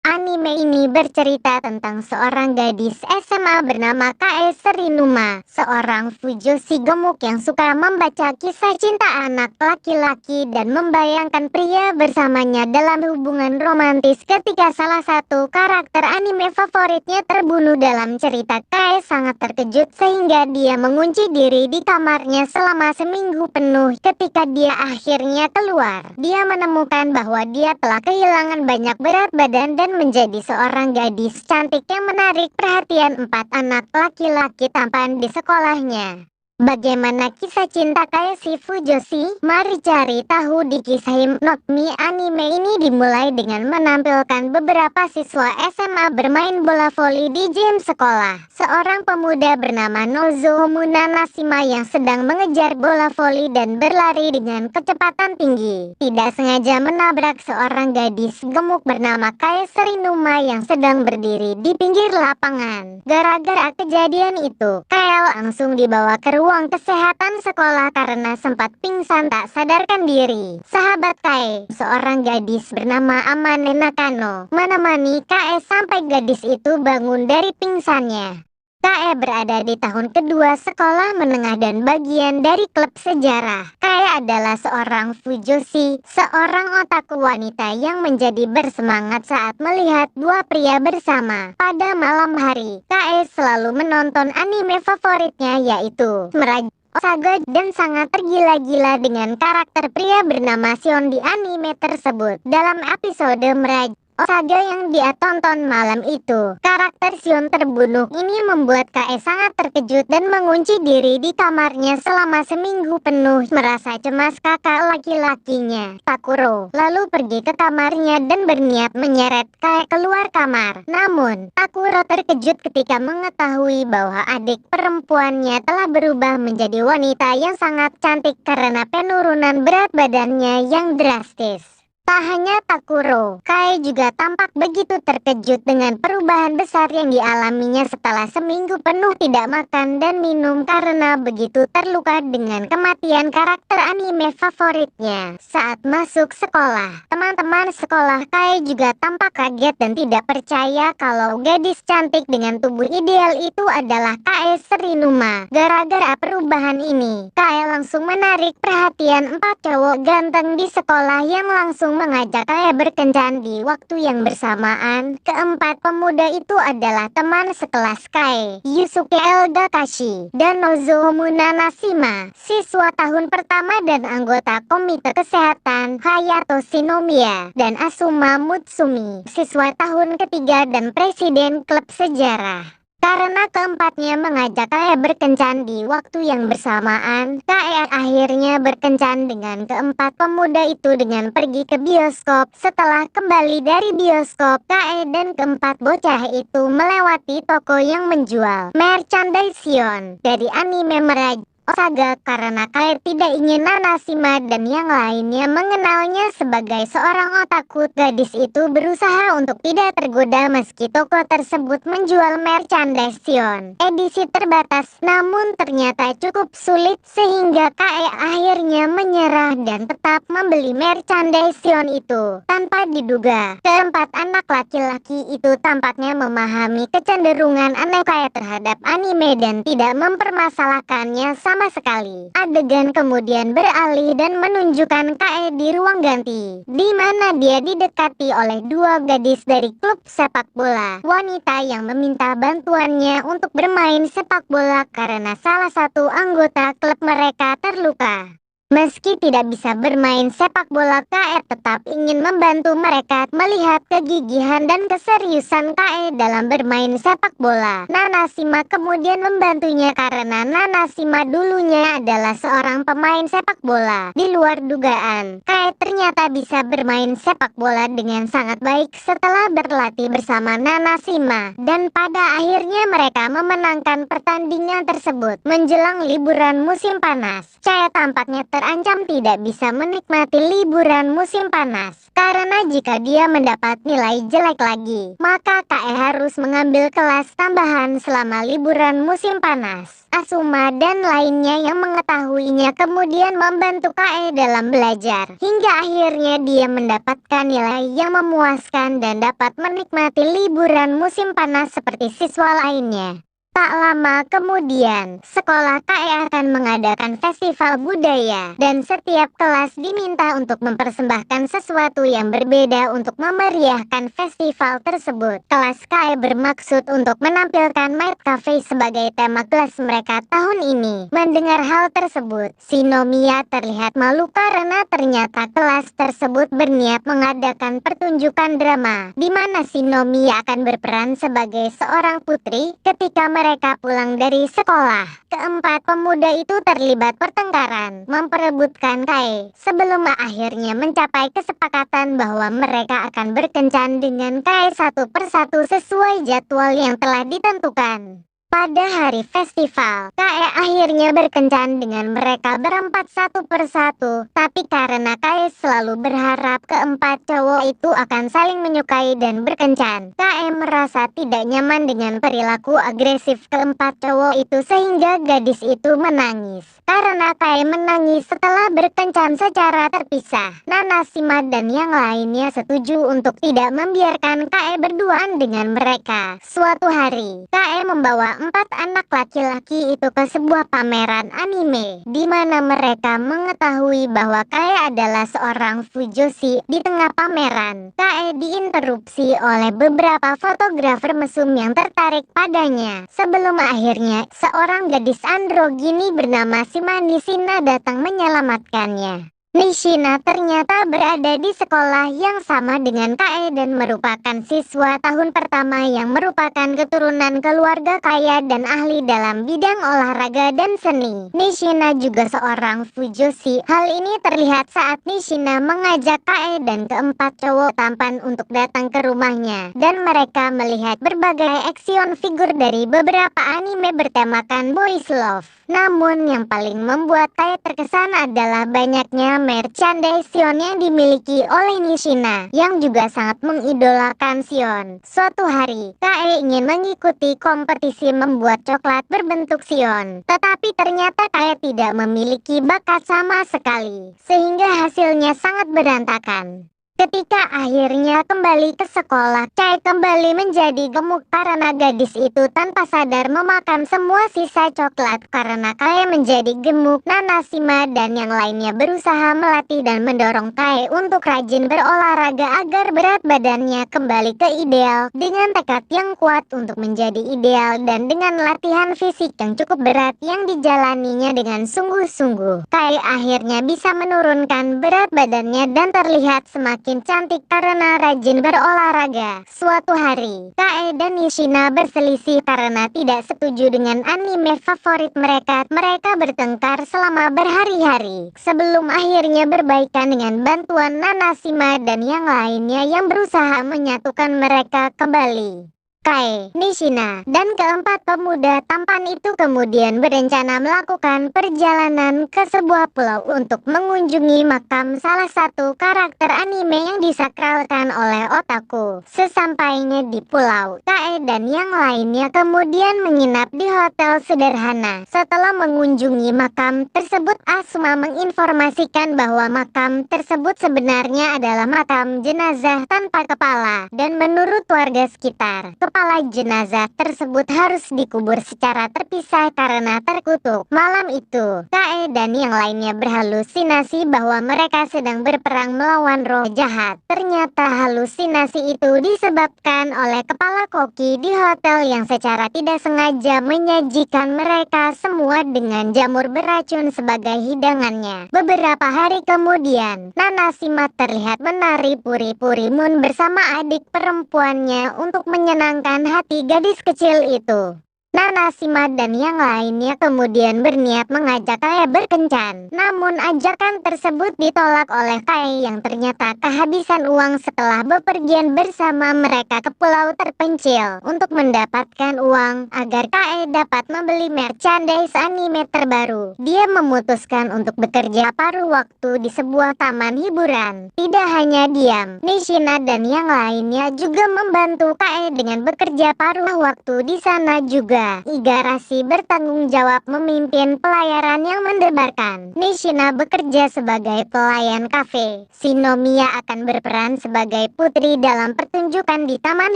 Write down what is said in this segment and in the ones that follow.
Anime ini bercerita tentang seorang gadis SMA bernama Kae Serinuma, seorang fujoshi gemuk yang suka membaca kisah cinta anak laki-laki dan membayangkan pria bersamanya dalam hubungan romantis ketika salah satu karakter anime favoritnya terbunuh dalam cerita. Kae sangat terkejut sehingga dia mengunci diri di kamarnya selama seminggu penuh. Ketika dia akhirnya keluar, dia menemukan bahwa dia telah kehilangan banyak berat badan dan menjadi seorang gadis cantik yang menarik perhatian empat anak laki-laki tampan di sekolahnya. Bagaimana kisah cinta Kae si fujoshi? Mari cari tahu di kisah Hypnote Me. Anime ini dimulai dengan menampilkan beberapa siswa SMA bermain bola voli di gym sekolah. Seorang pemuda bernama Nozomu Nanashima yang sedang mengejar bola voli dan berlari dengan kecepatan tinggi, tidak sengaja menabrak seorang gadis gemuk bernama Kae Serinuma yang sedang berdiri di pinggir lapangan. Gara-gara kejadian itu, Kae langsung dibawa ke ruang kesehatan sekolah karena sempat pingsan tak sadarkan diri. Sahabat Kae, seorang gadis bernama Amane Nakano, menemani Kae sampai gadis itu bangun dari pingsannya. Kae berada di tahun kedua sekolah menengah dan bagian dari klub sejarah. Kae adalah seorang fujoshi, seorang otaku wanita yang menjadi bersemangat saat melihat dua pria bersama. Pada malam hari, Kae selalu menonton anime favoritnya yaitu Mirage Saga dan sangat tergila-gila dengan karakter pria bernama Shion di anime tersebut. Dalam episode Mirage Saga yang dia tonton malam itu, karakter Shion terbunuh. Ini membuat Kae sangat terkejut dan mengunci diri di kamarnya selama seminggu penuh. Merasa cemas, kakak laki-lakinya, Takuro, lalu pergi ke kamarnya dan berniat menyeret Kae keluar kamar. Namun, Takuro terkejut ketika mengetahui bahwa adik perempuannya telah berubah menjadi wanita yang sangat cantik karena penurunan berat badannya yang drastis. Tak hanya Takuro, Kae juga tampak begitu terkejut dengan perubahan besar yang dialaminya setelah seminggu penuh tidak makan dan minum karena begitu terluka dengan kematian karakter anime favoritnya. Saat masuk sekolah, teman-teman sekolah Kae juga tampak kaget dan tidak percaya kalau gadis cantik dengan tubuh ideal itu adalah Kae Serinuma. Gara-gara perubahan ini, Kae langsung menarik perhatian empat cowok ganteng di sekolah yang langsung mengajak Kae berkencan di waktu yang bersamaan. Keempat pemuda itu adalah teman sekelas Kae, Yusuke Elgakashi, dan Nozomu Nanashima, siswa tahun pertama dan anggota komite kesehatan Hayato Shinomiya, dan Asuma Mutsumi, siswa tahun ketiga dan presiden klub sejarah. Karena keempatnya mengajak Kae berkencan di waktu yang bersamaan, Kae akhirnya berkencan dengan keempat pemuda itu dengan pergi ke bioskop. Setelah kembali dari bioskop, Kae dan keempat bocah itu melewati toko yang menjual merchandise Shion dari anime Mirage Saga karena Kae tidak ingin Nanashima dan yang lainnya mengenalnya sebagai seorang otaku. Gadis itu berusaha untuk tidak tergoda meski toko tersebut menjual merchandise Shion edisi terbatas, namun ternyata cukup sulit sehingga Kae akhirnya menyerah dan tetap membeli merchandise Shion itu. Tanpa diduga, keempat anak laki-laki itu tampaknya memahami kecenderungan aneh Kae terhadap anime dan tidak mempermasalahkannya sama sekali. Adegan kemudian beralih dan menunjukkan Kae di ruang ganti, di mana dia didekati oleh dua gadis dari klub sepak bola. Wanita yang meminta bantuannya untuk bermain sepak bola karena salah satu anggota klub mereka terluka. Meski tidak bisa bermain sepak bola, Kae tetap ingin membantu mereka. Melihat kegigihan dan keseriusan Kae dalam bermain sepak bola, Nanashima kemudian membantunya karena Nanashima dulunya adalah seorang pemain sepak bola. Di luar dugaan, Kae ternyata bisa bermain sepak bola dengan sangat baik setelah berlatih bersama Nanashima, dan pada akhirnya mereka memenangkan pertandingan tersebut. Menjelang liburan musim panas, Kae tampaknya terancam tidak bisa menikmati liburan musim panas. Karena jika dia mendapat nilai jelek lagi, maka KE harus mengambil kelas tambahan selama liburan musim panas. Asuma dan lainnya yang mengetahuinya kemudian membantu KE dalam belajar, hingga akhirnya dia mendapatkan nilai yang memuaskan dan dapat menikmati liburan musim panas seperti siswa lainnya. Tak lama kemudian, sekolah KE akan mengadakan festival budaya, dan setiap kelas diminta untuk mempersembahkan sesuatu yang berbeda untuk memeriahkan festival tersebut. Kelas KE bermaksud untuk menampilkan Maid Cafe sebagai tema kelas mereka tahun ini. Mendengar hal tersebut, Shinomiya terlihat malu karena ternyata kelas tersebut berniat mengadakan pertunjukan drama, di mana Shinomiya akan berperan sebagai seorang putri ketika mereka pulang dari sekolah. Keempat pemuda itu terlibat pertengkaran, memperebutkan KE, sebelum akhirnya mencapai kesepakatan bahwa mereka akan berkencan dengan KE satu persatu sesuai jadwal yang telah ditentukan. Pada hari festival, KE akhirnya berkencan dengan mereka berempat satu persatu, tapi karena KE selalu berharap keempat cowok itu akan saling menyukai dan berkencan, KE merasa tidak nyaman dengan perilaku agresif keempat cowok itu sehingga gadis itu menangis. Karena KE menangis setelah berkencan secara terpisah, Nanashima dan yang lainnya setuju untuk tidak membiarkan KE berduaan dengan mereka. Suatu hari, KE membawa 4 anak laki-laki itu ke sebuah pameran anime, di mana mereka mengetahui bahwa KE adalah seorang fujoshi. Di tengah pameran, KE diinterupsi oleh beberapa fotografer mesum yang tertarik padanya. Sebelum akhirnya, seorang gadis androgini bernama Shima Nishina datang menyelamatkannya. Nishina ternyata berada di sekolah yang sama dengan KE dan merupakan siswa tahun pertama yang merupakan keturunan keluarga kaya dan ahli dalam bidang olahraga dan seni. Nishina juga seorang fujoshi. Hal ini terlihat saat Nishina mengajak KE dan keempat cowok tampan untuk datang ke rumahnya, dan mereka melihat berbagai action figure dari beberapa anime bertemakan boys love. Namun yang paling membuat KE terkesan adalah banyaknya merchandise Sion yang dimiliki oleh Nishina, yang juga sangat mengidolakan Sion. Suatu hari, KE ingin mengikuti kompetisi membuat coklat berbentuk Sion, tetapi ternyata KE tidak memiliki bakat sama sekali, sehingga hasilnya sangat berantakan. Ketika akhirnya kembali ke sekolah, KE kembali menjadi gemuk karena gadis itu tanpa sadar memakan semua sisa coklat. Karena KE menjadi gemuk, Nanashima dan yang lainnya berusaha melatih dan mendorong KE untuk rajin berolahraga agar berat badannya kembali ke ideal. Dengan tekad yang kuat untuk menjadi ideal dan dengan latihan fisik yang cukup berat yang dijalaninya dengan sungguh-sungguh, KE akhirnya bisa menurunkan berat badannya dan terlihat semakin cantik karena rajin berolahraga. Suatu hari, KE dan Nishina berselisih karena tidak setuju dengan anime favorit mereka. Mereka bertengkar selama berhari-hari, sebelum akhirnya berbaikan dengan bantuan Nanashima dan yang lainnya yang berusaha menyatukan mereka kembali. KE, Nishina, dan keempat pemuda tampan itu kemudian berencana melakukan perjalanan ke sebuah pulau untuk mengunjungi makam salah satu karakter anime yang disakralkan oleh otaku. Sesampainya di pulau, KE dan yang lainnya kemudian menginap di hotel sederhana. Setelah mengunjungi makam tersebut, Asuma menginformasikan bahwa makam tersebut sebenarnya adalah makam jenazah tanpa kepala, dan menurut warga sekitar, kepala jenazah tersebut harus dikubur secara terpisah karena terkutuk. Malam itu, KE dan yang lainnya berhalusinasi bahwa mereka sedang berperang melawan roh jahat. Ternyata halusinasi itu disebabkan oleh kepala koki di hotel yang secara tidak sengaja menyajikan mereka semua dengan jamur beracun sebagai hidangannya. Beberapa hari kemudian, Nanashima terlihat menari puri-puri moon bersama adik perempuannya untuk menyenangkan hati gadis kecil itu. Nanashima dan yang lainnya kemudian berniat mengajak Kae berkencan. Namun ajakan tersebut ditolak oleh Kae yang ternyata kehabisan uang setelah bepergian bersama mereka ke pulau terpencil untuk mendapatkan uang agar Kae dapat membeli merchandise anime terbaru. Dia memutuskan untuk bekerja paruh waktu di sebuah taman hiburan. Tidak hanya diam, Nishina dan yang lainnya juga membantu Kae dengan bekerja paruh waktu di sana juga. Igarashi bertanggung jawab memimpin pelayaran yang mendebarkan. Nishina bekerja sebagai pelayan kafe. Shinomiya akan berperan sebagai putri dalam pertunjukan di taman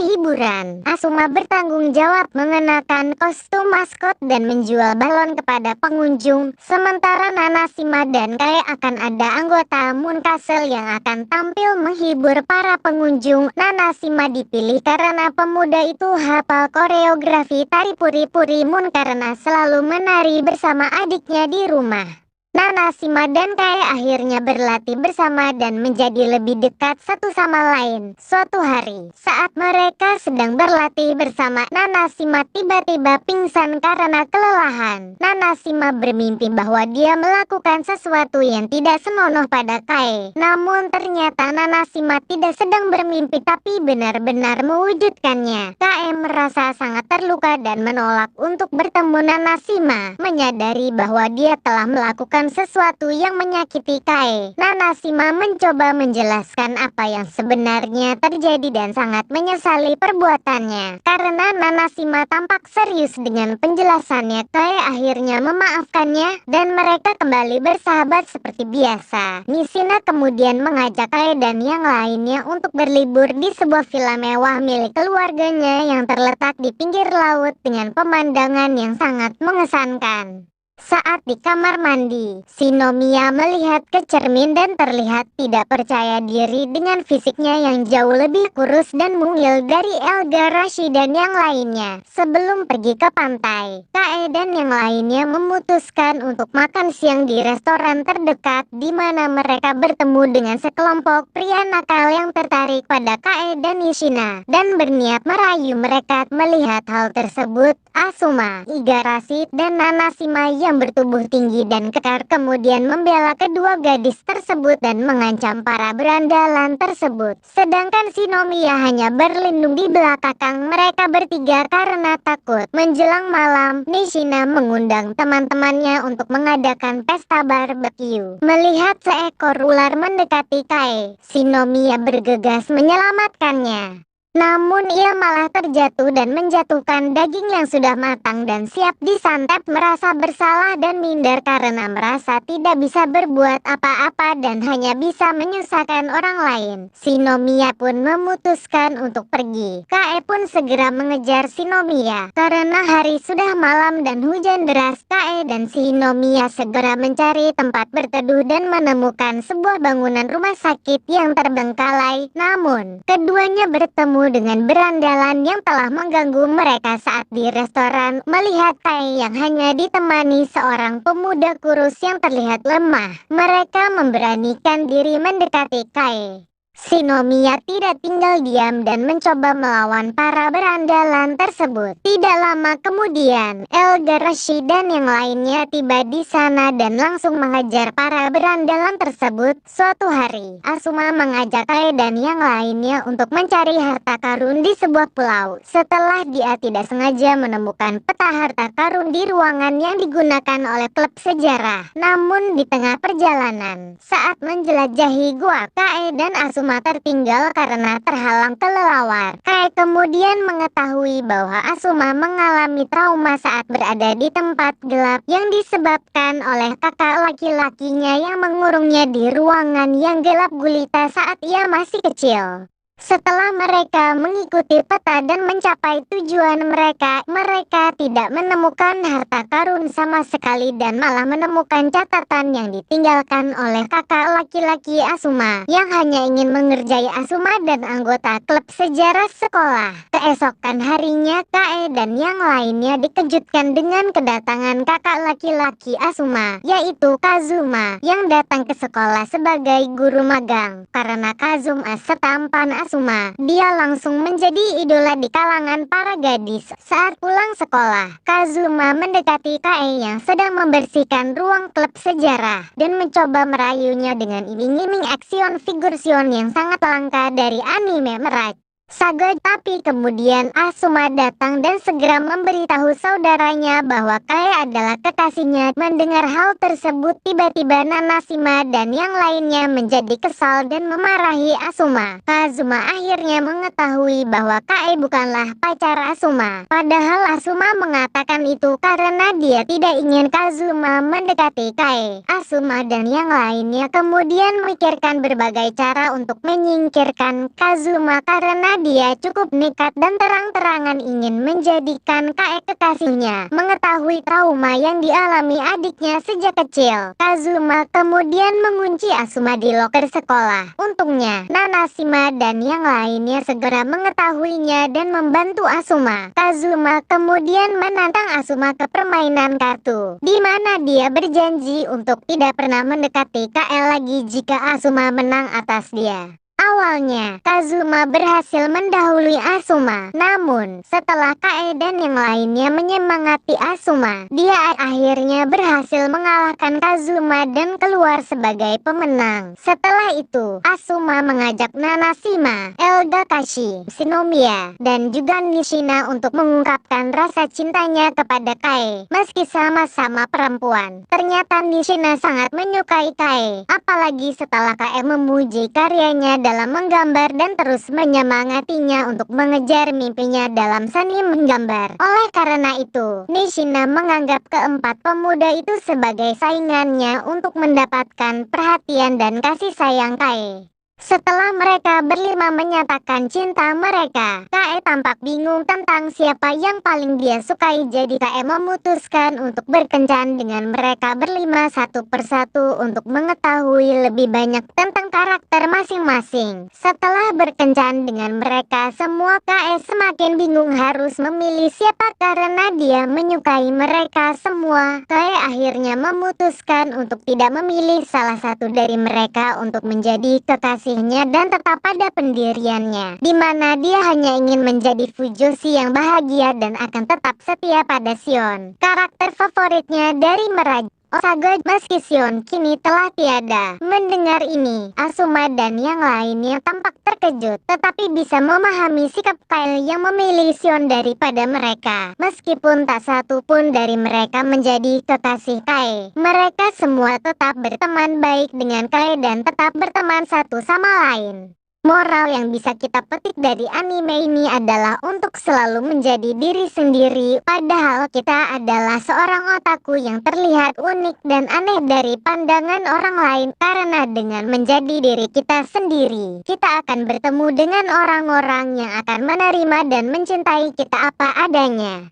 hiburan. Asuma bertanggung jawab mengenakan kostum maskot dan menjual balon kepada pengunjung. Sementara Nanashima dan Kae akan ada anggota Moon Castle yang akan tampil menghibur para pengunjung. Nanashima dipilih karena pemuda itu hafal koreografi tari puri-puri Moon karena selalu menari bersama adiknya di rumah. Nanashima dan Kae akhirnya berlatih bersama dan menjadi lebih dekat satu sama lain. Suatu hari, saat mereka sedang berlatih bersama, Nanashima tiba-tiba pingsan karena kelelahan. Nanashima bermimpi bahwa dia melakukan sesuatu yang tidak senonoh pada Kae. Namun ternyata Nanashima tidak sedang bermimpi tapi benar-benar mewujudkannya. Kae merasa sangat terluka dan menolak untuk bertemu Nanashima, menyadari bahwa dia telah melakukan sesuatu yang menyakiti Kae. Nanashima mencoba menjelaskan apa yang sebenarnya terjadi dan sangat menyesali perbuatannya. Karena Nanashima tampak serius dengan penjelasannya, Kae akhirnya memaafkannya dan mereka kembali bersahabat seperti biasa. Nishina kemudian mengajak Kae dan yang lainnya untuk berlibur di sebuah villa mewah milik keluarganya yang terletak di pinggir laut dengan pemandangan yang sangat mengesankan. Saat di kamar mandi, Shinomiya melihat ke cermin dan terlihat tidak percaya diri dengan fisiknya yang jauh lebih kurus dan mungil dari Igarashi dan yang lainnya. Sebelum pergi ke pantai, Kae dan yang lainnya memutuskan untuk makan siang di restoran terdekat di mana mereka bertemu dengan sekelompok pria nakal yang tertarik pada Kae dan Nishina dan berniat merayu mereka. Melihat hal tersebut, Asuma, Igarashi, dan Nanashima yang bertubuh tinggi dan kekar kemudian membela kedua gadis tersebut dan mengancam para berandalan tersebut. Sedangkan Shinomiya hanya berlindung di belakang mereka bertiga karena takut. Menjelang malam, Nishina mengundang teman-temannya untuk mengadakan pesta barbecue. Melihat seekor ular mendekati Kae, Shinomiya bergegas menyelamatkannya. Namun ia malah terjatuh dan menjatuhkan daging yang sudah matang dan siap disantap. Merasa bersalah dan minder karena merasa tidak bisa berbuat apa-apa dan hanya bisa menyusahkan orang lain. Shinomiya pun memutuskan untuk pergi. Kae pun segera mengejar Shinomiya. Karena hari sudah malam dan hujan deras, Kae dan Shinomiya segera mencari tempat berteduh dan menemukan sebuah bangunan rumah sakit yang terbengkalai. Namun, keduanya bertemu dengan berandalan yang telah mengganggu mereka saat di restoran. Melihat Kae yang hanya ditemani seorang pemuda kurus yang terlihat lemah, mereka memberanikan diri mendekati Kae. Shinomiya tidak tinggal diam dan mencoba melawan para berandalan tersebut. Tidak lama kemudian, Igarashi dan yang lainnya tiba di sana dan langsung menghajar para berandalan tersebut. Suatu hari, Asuma mengajak Kae dan yang lainnya untuk mencari harta karun di sebuah pulau. Setelah dia tidak sengaja menemukan peta harta karun di ruangan yang digunakan oleh klub sejarah. Namun di tengah perjalanan, saat menjelajahi gua, Kae dan Asuma tertinggal karena terhalang kelelawar. Kae kemudian mengetahui bahwa Asuma mengalami trauma saat berada di tempat gelap yang disebabkan oleh kakak laki-lakinya yang mengurungnya di ruangan yang gelap gulita saat ia masih kecil. Setelah mereka mengikuti peta dan mencapai tujuan mereka, mereka tidak menemukan harta karun sama sekali dan malah menemukan catatan yang ditinggalkan oleh kakak laki-laki Asuma yang hanya ingin mengerjai Asuma dan anggota klub sejarah sekolah. Keesokan harinya, Kae dan yang lainnya dikejutkan dengan kedatangan kakak laki-laki Asuma, yaitu Kazuma, yang datang ke sekolah sebagai guru magang. Karena Kazuma setampan Asuma Asuma. Dia langsung menjadi idola di kalangan para gadis. Saat pulang sekolah, Kazuma mendekati Kae yang sedang membersihkan ruang klub sejarah dan mencoba merayunya dengan iming-iming action figure Sion yang sangat langka dari anime Mirage Saga. Tapi kemudian Asuma datang dan segera memberitahu saudaranya bahwa Kae adalah kekasihnya. Mendengar hal tersebut, tiba-tiba Nanashima dan yang lainnya menjadi kesal dan memarahi Asuma. Kazuma akhirnya mengetahui bahwa Kae bukanlah pacar Asuma. Padahal Asuma mengatakan itu karena dia tidak ingin Kazuma mendekati Kae. Asuma dan yang lainnya kemudian memikirkan berbagai cara untuk menyingkirkan Kazuma karena dia cukup nekat dan terang-terangan ingin menjadikan Kae kekasihnya. Mengetahui trauma yang dialami adiknya sejak kecil, Kazuma kemudian mengunci Asuma di loker sekolah. Untungnya, Nanashima dan yang lainnya segera mengetahuinya dan membantu Asuma. Kazuma kemudian menantang Asuma ke permainan kartu, di mana dia berjanji untuk tidak pernah mendekati Kae lagi jika Asuma menang atas dia. Awalnya, Kazuma berhasil mendahului Asuma. Namun, setelah Kae dan yang lainnya menyemangati Asuma, dia akhirnya berhasil mengalahkan Kazuma dan keluar sebagai pemenang. Setelah itu, Asuma mengajak Nanashima, Elgakashi, Shinomiya, dan juga Nishina untuk mengungkapkan rasa cintanya kepada Kae. Meski sama-sama perempuan, ternyata Nishina sangat menyukai Kae. Apalagi setelah Kae memuji karyanya dalam menggambar dan terus menyemangatinya untuk mengejar mimpinya dalam seni menggambar. Oleh karena itu, Nishina menganggap keempat pemuda itu sebagai saingannya untuk mendapatkan perhatian dan kasih sayang Kae. Setelah mereka berlima menyatakan cinta mereka, Kae tampak bingung tentang siapa yang paling dia sukai. Jadi Kae memutuskan untuk berkencan dengan mereka berlima satu persatu untuk mengetahui lebih banyak tentang karakter masing-masing. Setelah berkencan dengan mereka semua, Kae semakin bingung harus memilih siapa karena dia menyukai mereka semua. Kae akhirnya memutuskan untuk tidak memilih salah satu dari mereka untuk menjadi kekasih dan tetap pada pendiriannya, di mana dia hanya ingin menjadi Fujoshi yang bahagia dan akan tetap setia pada Sion, karakter favoritnya dari Mirage Saga. Meski Sion kini telah tiada. Mendengar ini, Asuma dan yang lainnya tampak terkejut, tetapi bisa memahami sikap Kae yang memilih Sion daripada mereka. Meskipun tak satu pun dari mereka menjadi kekasih Kae, mereka semua tetap berteman baik dengan Kae dan tetap berteman satu sama lain. Moral yang bisa kita petik dari anime ini adalah untuk selalu menjadi diri sendiri. Padahal kita adalah seorang otaku yang terlihat unik dan aneh dari pandangan orang lain. Karena dengan menjadi diri kita sendiri, kita akan bertemu dengan orang-orang yang akan menerima dan mencintai kita apa adanya.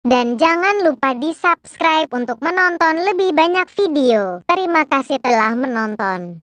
Dan jangan lupa di subscribe untuk menonton lebih banyak video. Terima kasih telah menonton.